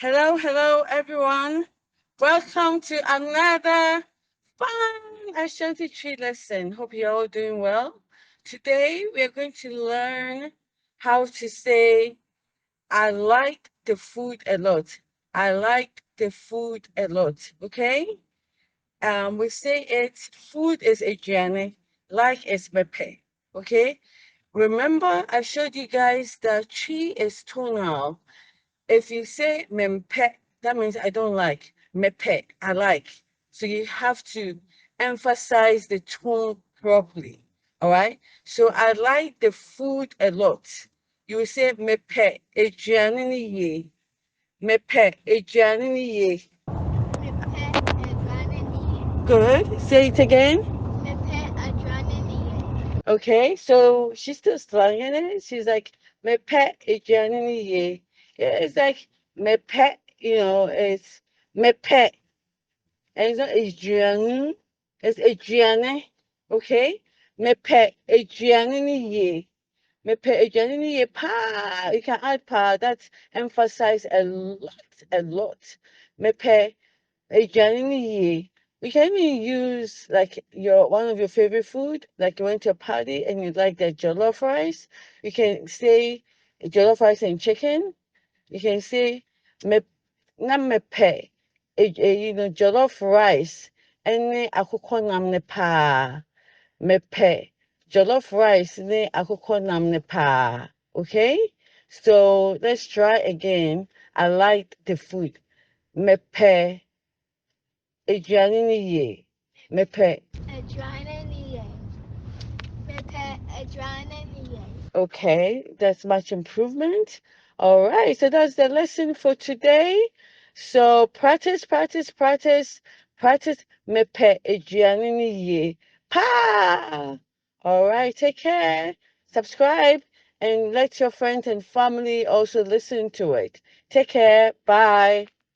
Hello, hello, everyone. Welcome to another fun Ashanti Tree lesson. Hope you're all doing well. Today, we are going to learn how to say, I like the food a lot. I like the food a lot. Okay? We say it, food is a journey, like is mepe. Okay? Remember, I showed you guys that tree is tonal. If you say mempe, that means I don't like. Mepe, I like. So you have to emphasize the tone properly. All right. So I like the food a lot. You will say mepe aduane ni yie. Mepe aduane ni yie. Pe Aduane Ni Yie. Good. Say it again. Pe Aduane Ni Yie. Okay. So she's still slanging it. She's like mepe aduane ni yie. Yeah, it's like mepe. It's mepe. And it's not Adrian, it's Adriane. Okay? Mepe Adriane ni ye. Mepe Adriane ni ye pa. You can add pa. That's emphasize a lot, a lot. Mepe Adriane ni ye. You can even use like your one of your favorite food, like you went to a party and you like the jollof rice. You can say jollof rice and chicken. You can say me na mepɛ jollof rice ne akokɔ nam ne paa. Mepɛ jollof rice ne akokɔ nam ne paa. Okay? So let's try again. I like the food. Mepɛ aduane no yie. Mepɛ. Aduane Ni Yie. Pe Aduane Ni Yie. Okay, that's much improvement. All right, so that's the lesson for today. So practice, practice, practice, practice. Mepe aduane ni yie. Pa! All right, take care. Subscribe and let your friends and family also listen to it. Take care. Bye.